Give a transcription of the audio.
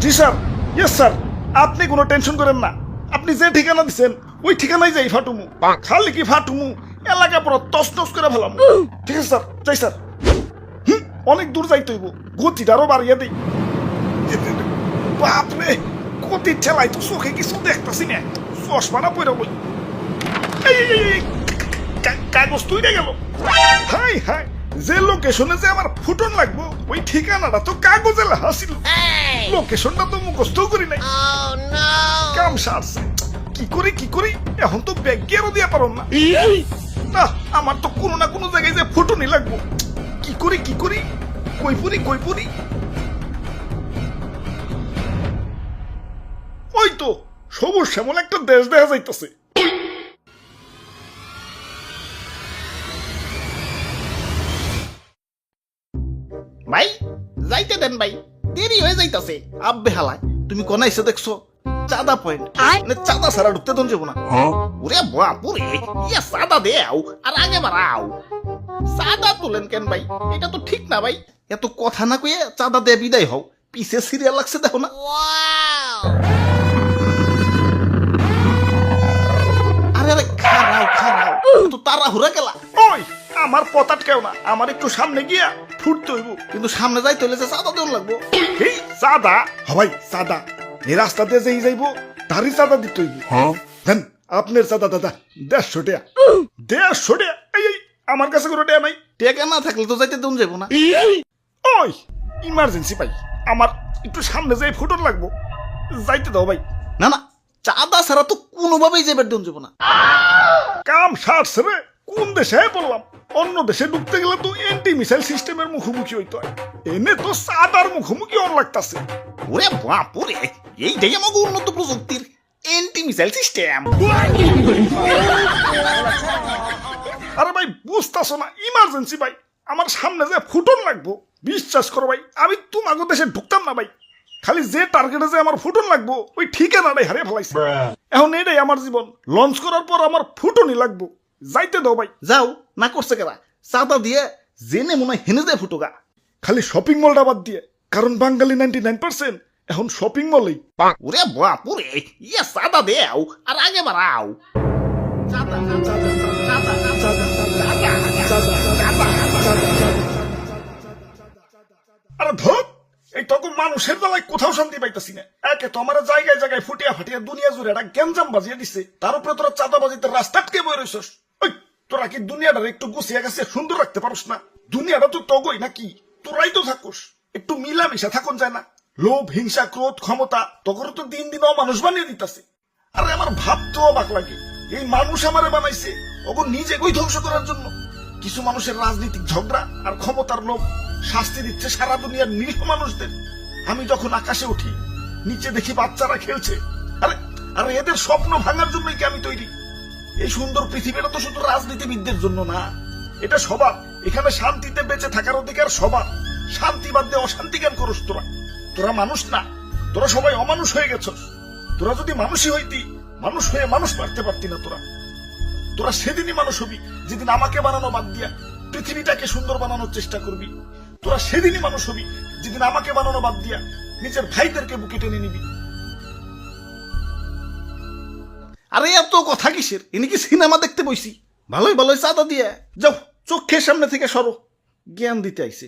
জি sir, yes sir, আপনি কোনো tension করেন না। আপনি যে ঠিকানা দিচ্ছেন ওই ঠিকানায় যাই ফাটুমু। খালি কি ফাটুমু, এলাকা পুরো তছনছ করে ফেলাম। ঠিক আছে স্যার, যাই স্যার। অনেক দূর যাইতে হইব, গতিটা আরো বাড়িয়ে দিই। বাপরে, গতির ঠেলাই তো চোখে কিছু দেখতেছি না। চশমাটা পরে বই, কাগজ তুই গেল। হাই হাই, যে লোকেশনে যে আমার ফুটন লাগবো ওই ঠিকানাটা তো কাগজে লেখা ছিল। লোকেশনটা তো মুখস্থ করি নাই। কাম সারছে, কি করি এখন তো ব্যাগ গিয়ারও দিয়া পারো না। না, আমার তো কোনো না কোনো জায়গায় যে ফুটনই লাগবো। কি করি কই পুরি। ওই তো সবুজ শ্যামল একটা দেশ দেখা যাইতেছে। ভাই যাইতে দেন ভাই, দেরি হয়ে যাইতাছে। আব্বে হালায়, তুমি কোন আইসে দেখছো? চাঁদা পয়েন্ট, মানে চাঁদা ছাড়া ঢুকতে দন যাবো না। ওরে বাপুরে, ইয়া চাঁদা দেও আর আগে বাড়াও। চাঁদা তোলেন কেন ভাই? এটা তো ঠিক না ভাই। এত কথা না কয়ে চাঁদা দিয়ে বিদায় হও। পিছে সিরিয়াল লাগছে দেখো না। আরে আরে খারাও তো তাড়াহুড়া গেলা। ওই আমার পথ আটকেও না, আমার একটু সামনে গিয়া ফুটতে হইব। কিন্তু সামনে যাইতে হলে যে চাঁদা দেওয়া লাগবো। এই চাঁদা হবাই চাঁদা, এই রাস্তা দিয়ে যেই যাইব তারই চাঁদা দিতে হইব। দেন আপনার চাঁদা দাদা 150 টাকা। 150 টাকা? এই আমার কাছে কোনো টাকা নাই। টেকা না থাকলে তো যাইতে দেন যাবো না। ওই ইমার্জেন্সি ভাই, আমার একটু সামনে যাই ফুটন লাগবো, যাইতে দাও ভাই। না না, চাঁদা ছাড়া তো কোনোভাবেই যাবার দেন যাবো না। কাম সারছে রে, কোন দেশে বললাম? অন্য দেশে ঢুকতে গেলে তো এন্টি মিসাইল সিস্টেমের মুখোমুখি হইতে হয়, এনে তো চাঁদার মুখোমুখি অন লাগতাছে। ওরে বাপুরে, এইটাই আমাকে উন্নত প্রযুক্তির এন্টি মিসাইল সিস্টেম। আরে ভাই বুঝতাছো না, ইমার্জেন্সি ভাই, আমার সামনে যে ফুটন লাগবো। বিশ্বাস করো ভাই, আমি তোমাকে দেশে ঢুকতাম না ভাই। খালি যে টার্গেটে যে আমার ফুটন লাগবো ওই ঠিকানাটাই হারিয়ে ফেলাইছে। এখন এটাই আমার জীবন, লঞ্চ করার পর আমার ফুটনই লাগবো। যাইতে দাও ভাই। যাও না, করছে কেরা? চাঁদা দিয়ে জেনে মনে হয় হেনে যায় ফুটোগা। খালি শপিং মলটা বাদ দিয়ে, কারণ বাঙালি 99% এখন শপিং মলেই। ওরে বাপুরে, ইয়া চাঁদা দেও আর আগে বাড়াও। আরে ধর, এই তখন মানুষের বেলায় কোথাও শান্তি পাইতেছি না। একে তো আমার জায়গায় জায়গায় ফুটিয়া ফাটিয়া দুনিয়া জুড়ে একটা গ্যাঞ্জাম বাজিয়ে দিচ্ছে, তার উপরে তোরা চাঁদাবাজিতে রাস্তা আটকে বই রয়েছিস। ওই তোরা কি দুনিয়াটা একটু গুছিয়ে গেছে সুন্দর রাখতে পারস না? দুনিয়াটা তো তগই নাকি, তোরাই তো থাকুস। একটু মিলামিশা থাকুন যায় না? লোভ, হিংসা, ক্রোধ, ক্ষমতা তখন তো দিন দিন অমানুষ বানিয়ে দিতেছে। আরে আমার ভাবতেও অবাক লাগে, এই মানুষ আমারে বানাইছে ওগো নিজে কই ধ্বংস করার জন্য। কিছু মানুষের রাজনৈতিক ঝগড়া আর ক্ষমতার লোভ শাস্তি দিচ্ছে সারা দুনিয়ার নিরীহ মানুষদের। আমি যখন আকাশে উঠি, নিচে দেখি বাচ্চারা খেলছে। আরে আরে এদের স্বপ্ন ভাঙার জন্যই কি আমি তৈরি? এই সুন্দর পৃথিবীটা তো শুধু রাজনীতিবিদদের জন্য না, এটা সবার। এখানে শান্তিতে বেঁচে থাকার অধিকার সবার। শান্তি বাদ দিয়ে অশান্তি জ্ঞান করস তোরা। তোরা মানুষ না, তোরা সবাই অমানুষ হয়ে গেছস। তোরা যদি মানুষই হইতি, মানুষ হয়ে মানুষ মারতে পারতি না। তোরা সেদিনই মানুষ হবি যেদিন আমাকে বানানো বাদ দিয়া পৃথিবীটাকে সুন্দর বানানোর চেষ্টা করবি। তোরা সেদিনই মানুষ হবি যেদিন আমাকে বানানো বাদ দিয়া নিজের ভাইদেরকে বুকে টেনে নিবি। আরে এত কথা কিসের? ইনি কি সিনেমা দেখতে বইছি? ভালোই চাঁদা দিয়ে যাও, চোখের সামনে থেকে সরো। জ্ঞান দিতে আইছে।